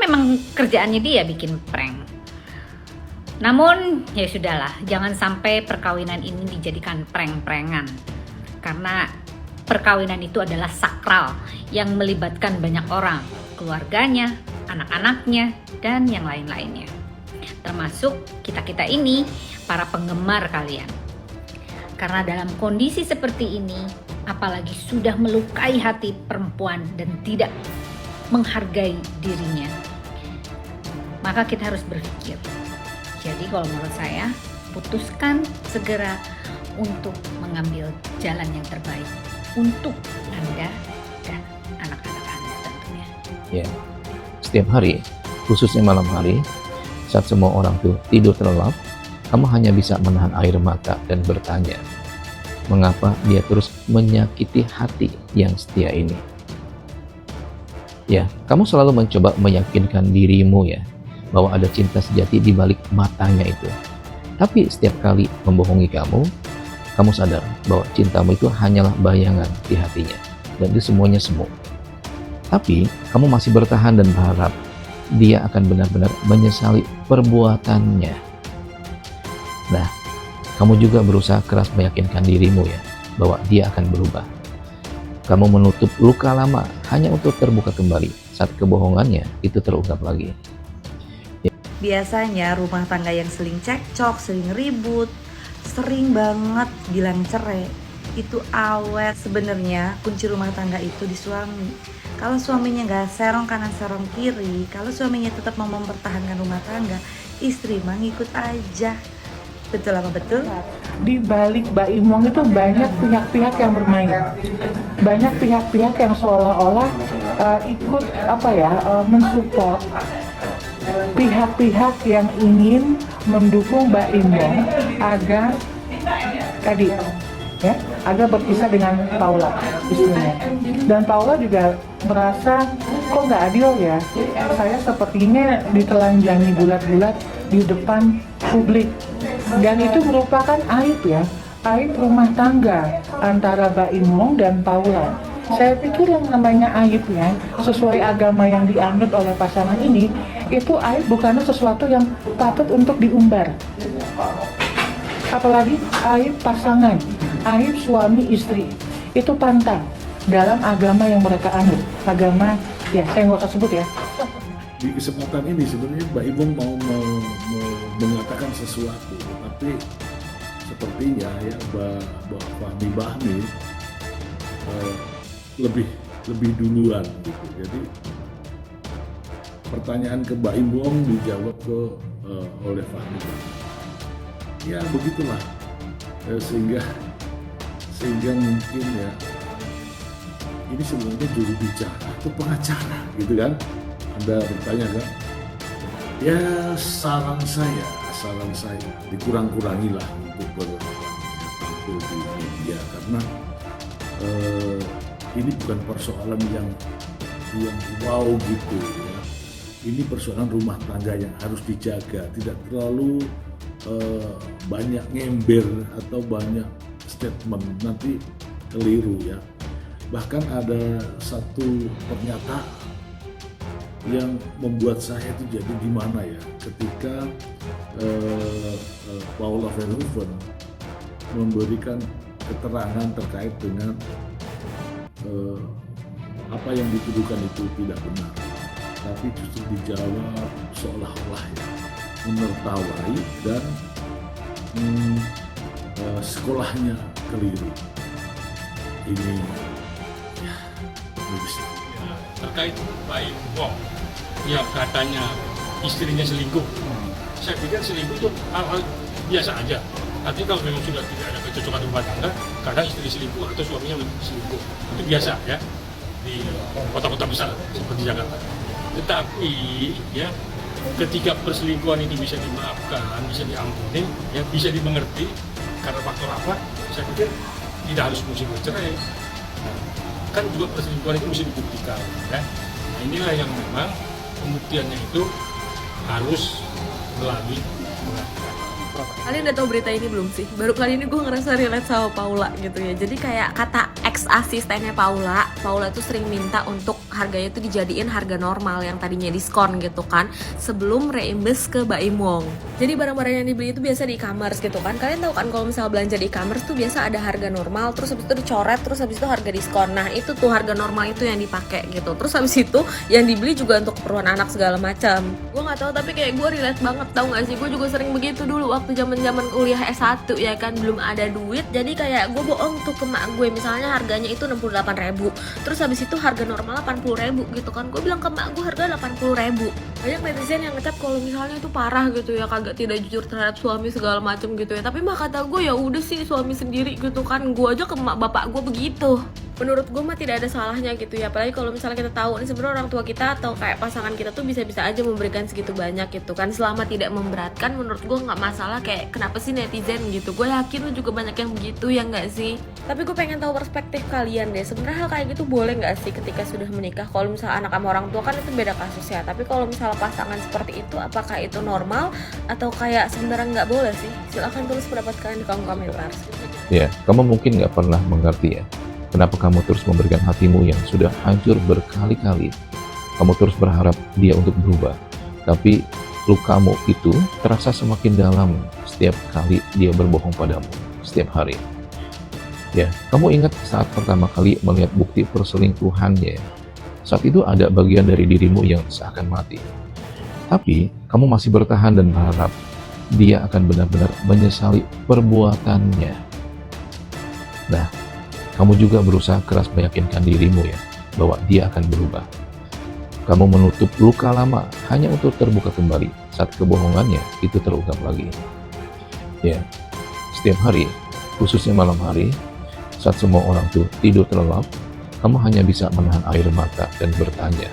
memang kerjaannya dia bikin prank. Namun ya sudahlah, jangan sampai perkawinan ini dijadikan prank-prankan. Karena perkawinan itu adalah sakral yang melibatkan banyak orang, keluarganya, anak-anaknya, dan yang lain-lainnya. Termasuk kita-kita ini, para penggemar kalian. Karena dalam kondisi seperti ini, apalagi sudah melukai hati perempuan dan tidak menghargai dirinya, maka kita harus berpikir. Jadi kalau menurut saya, putuskan segera untuk mengambil jalan yang terbaik untuk Anda dan anak-anak Anda tentunya. Ya, setiap hari, khususnya malam hari, saat semua orang tuh tidur terlelap, kamu hanya bisa menahan air mata dan bertanya, mengapa dia terus menyakiti hati yang setia ini? Ya, kamu selalu mencoba meyakinkan dirimu ya, bahwa ada cinta sejati di balik matanya itu. Tapi setiap kali membohongi kamu sadar bahwa cintamu itu hanyalah bayangan di hatinya, dan itu semuanya semu. Tapi kamu masih bertahan dan berharap dia akan benar-benar menyesali perbuatannya. Nah, kamu juga berusaha keras meyakinkan dirimu ya, bahwa dia akan berubah. Kamu menutup luka lama hanya untuk terbuka kembali saat kebohongannya itu terungkap lagi. Biasanya rumah tangga yang sering cekcok, sering ribut, sering banget bilang cerai, itu awet. Sebenarnya kunci rumah tangga itu di suami. Kalau suaminya gak serong kanan serong kiri, kalau suaminya tetap mau mempertahankan rumah tangga, istri mah ngikut aja. Betul apa betul? Di balik Mbak Imong itu banyak pihak-pihak yang bermain, banyak pihak-pihak yang seolah-olah ikut mensupport pihak-pihak yang ingin mendukung Mbak Imong agar agar berpisah dengan Paula istrinya. Dan Paula juga merasa kok nggak adil ya, saya sepertinya ditelanjangi bulat-bulat di depan publik. Dan itu merupakan aib ya, aib rumah tangga antara Mbak Imong dan Paula. Saya pikir yang namanya aib ya, sesuai agama yang dianut oleh pasangan ini, itu aib bukanlah sesuatu yang patut untuk diumbar. Apalagi aib pasangan, aib suami istri, itu pantang dalam agama yang mereka anut. Agama, ya saya nggak usah sebut ya. Di kesempatan ini sebenarnya Mbak Imong mau mengatakan sesuatu, tapi sepertinya ya Mbak Fahmi Bahmi lebih duluan gitu. Jadi pertanyaan ke Mbak Imong dijawab oleh Fahmi Bahmi. Ya begitulah, sehingga mungkin ya ini sebenarnya juru bicara atau pengacara gitu kan. Anda bertanya kan? Ya saran saya dikurang-kurangilah untuk tampil di media, karena ini bukan persoalan yang wow gitu ya. Ini persoalan rumah tangga yang harus dijaga, tidak terlalu banyak ngember atau banyak statement, nanti keliru ya. Bahkan ada satu pernyataan yang membuat saya itu jadi gimana ya, ketika Paula Verhoeven memberikan keterangan terkait dengan apa yang dituduhkan itu tidak benar, tapi justru dijawab seolah-olah ya menertawai dan sekolahnya keliru. Ini ya bisa. Terkait Mbak Imong yang katanya istrinya selingkuh, saya pikir selingkuh itu hal-hal biasa aja. Artinya kalau memang sudah tidak ada kecocokan rumah tangga, kadang istri selingkuh atau suaminya selingkuh, itu biasa ya di kota-kota besar seperti Jakarta. Tetapi ya ketika perselingkuhan itu bisa dimaafkan, bisa diampuni, ya bisa dimengerti karena faktor apa? Saya pikir tidak harus mesti bercerai. Kan juga perselingkuhan itu mesti dibuktikan ya. Nah inilah yang memang pembuktiannya itu harus melalui pengadilan. Kalian udah tahu berita ini belum sih? Baru kali ini gue ngerasa relate sama Paula gitu ya. Jadi kayak kata ex asistennya Paula tuh sering minta untuk harganya tuh dijadiin harga normal yang tadinya diskon gitu kan, sebelum reimbas ke Baim Wong. Jadi barang-barang yang dibeli itu biasa di e-commerce gitu kan. Kalian tahu kan kalau misalnya belanja di e-commerce tuh biasa ada harga normal, terus habis itu dicoret, terus habis itu harga diskon. Nah itu tuh harga normal itu yang dipakai gitu. Terus habis itu yang dibeli juga untuk keperluan anak segala macam. Gue nggak tahu tapi kayak gue relate banget, tau gak sih? Gue juga sering begitu dulu waktu zaman kuliah S1 ya kan, belum ada duit. Jadi kayak gue bohong tuh ke mak gue, misalnya harganya itu 68.000, terus habis itu harga normal 80.000 gitu kan. Gue bilang ke mak gue harga 80.000. Banyak netizen yang ngecap kalau misalnya itu parah gitu ya, kagak tidak jujur terhadap suami segala macam gitu ya. Tapi mak kata gue ya udah sih suami sendiri gitu kan. Gue aja ke mak bapak gue begitu. Menurut gue mah tidak ada salahnya gitu ya, apalagi kalau misalnya kita tahu nih sebenarnya orang tua kita atau kayak pasangan kita tuh bisa-bisa aja memberikan segitu banyak gitu kan, selama tidak memberatkan. Menurut gue nggak masalah. Kayak kenapa sih netizen gitu, gue yakin lu juga banyak yang begitu ya nggak sih. Tapi gue pengen tahu perspektif kalian deh, sebenarnya hal kayak gitu boleh nggak sih ketika sudah menikah? Kalau misalnya anak sama orang tua kan itu beda kasus ya, tapi kalau misalnya pasangan seperti itu, apakah itu normal atau kayak sebenarnya nggak boleh sih? Silahkan tulis pendapat kalian di kolom komentar. Ya, kamu mungkin nggak pernah mengerti ya, kenapa kamu terus memberikan hatimu yang sudah hancur berkali-kali. Kamu terus berharap dia untuk berubah, tapi lukamu itu terasa semakin dalam setiap kali dia berbohong padamu, setiap hari. Ya, kamu ingat saat pertama kali melihat bukti perselingkuhannya? Saat itu ada bagian dari dirimu yang seakan mati. Tapi, kamu masih bertahan dan berharap dia akan benar-benar menyesali perbuatannya. Nah, kamu juga berusaha keras meyakinkan dirimu ya, bahwa dia akan berubah. Kamu menutup luka lama hanya untuk terbuka kembali saat kebohongannya itu terungkap lagi. Ya, setiap hari, khususnya malam hari, saat semua orang tuh tidur terlelap, kamu hanya bisa menahan air mata dan bertanya,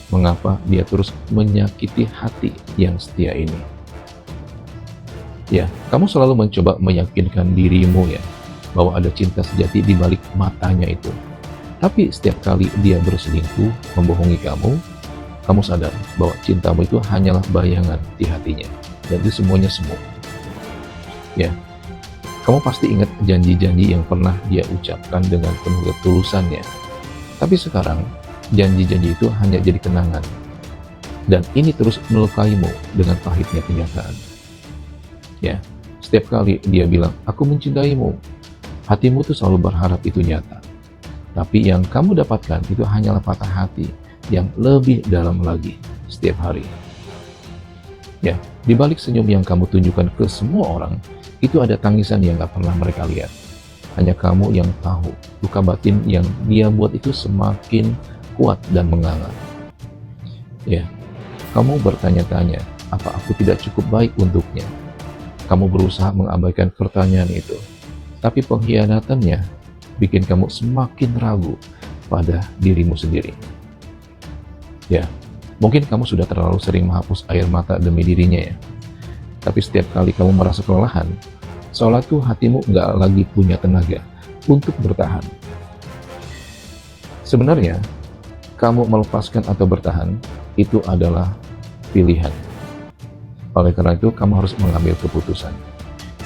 mengapa dia terus menyakiti hati yang setia ini? Ya, kamu selalu mencoba meyakinkan dirimu ya, bahwa ada cinta sejati di balik matanya itu. Tapi setiap kali dia berselingkuh, membohongi kamu sadar bahwa cintamu itu hanyalah bayangan di hatinya. Dan itu semuanya semu. Ya, kamu pasti ingat janji-janji yang pernah dia ucapkan dengan penuh ketulusannya. Tapi sekarang, janji-janji itu hanya jadi kenangan. Dan ini terus melukaimu dengan pahitnya kenyataan. Ya, setiap kali dia bilang, aku mencintaimu, hatimu tuh selalu berharap itu nyata. Tapi yang kamu dapatkan itu hanyalah patah hati yang lebih dalam lagi setiap hari. Ya, di balik senyum yang kamu tunjukkan ke semua orang, itu ada tangisan yang gak pernah mereka lihat. Hanya kamu yang tahu, luka batin yang dia buat itu semakin kuat dan menganga. Ya, kamu bertanya-tanya, apa aku tidak cukup baik untuknya? Kamu berusaha mengabaikan pertanyaan itu. Tapi pengkhianatannya bikin kamu semakin ragu pada dirimu sendiri. Ya, mungkin kamu sudah terlalu sering menghapus air mata demi dirinya ya. Tapi setiap kali kamu merasa kelelahan, seolah tuh hatimu nggak lagi punya tenaga untuk bertahan. Sebenarnya, kamu melepaskan atau bertahan itu adalah pilihan. Oleh karena itu, kamu harus mengambil keputusan.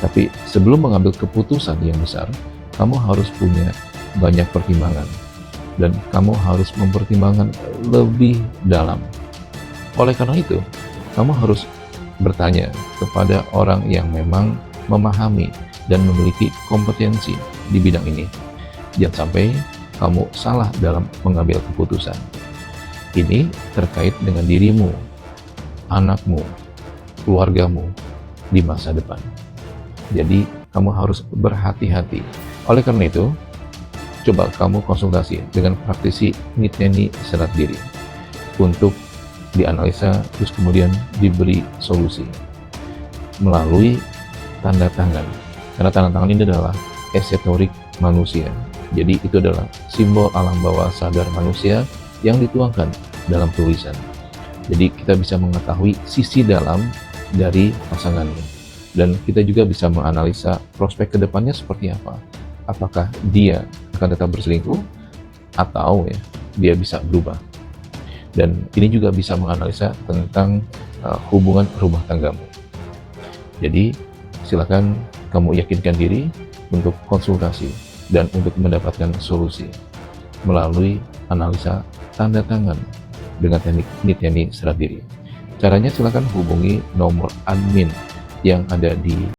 Tapi sebelum mengambil keputusan yang besar, kamu harus punya banyak pertimbangan. Dan kamu harus mempertimbangkan lebih dalam. Oleh karena itu, kamu harus bertanya kepada orang yang memang memahami dan memiliki kompetensi di bidang ini. Jangan sampai kamu salah dalam mengambil keputusan. Ini terkait dengan dirimu, anakmu, keluargamu di masa depan. Jadi, kamu harus berhati-hati. Oleh karena itu, coba kamu konsultasi dengan praktisi Niteni Serat Diri untuk dianalisa, terus kemudian diberi solusi melalui tanda tangan. Karena tanda tangan ini adalah esoterik manusia. Jadi, itu adalah simbol alam bawah sadar manusia yang dituangkan dalam tulisan. Jadi, kita bisa mengetahui sisi dalam dari pasangannya. Dan kita juga bisa menganalisa prospek kedepannya seperti apa. Apakah dia akan tetap berselingkuh atau ya dia bisa berubah. Dan ini juga bisa menganalisa tentang hubungan rumah tanggamu. Jadi silakan kamu yakinkan diri untuk konsultasi dan untuk mendapatkan solusi melalui analisa tanda tangan dengan teknik Niteni Serat Diri. Caranya silakan hubungi nomor admin yang ada di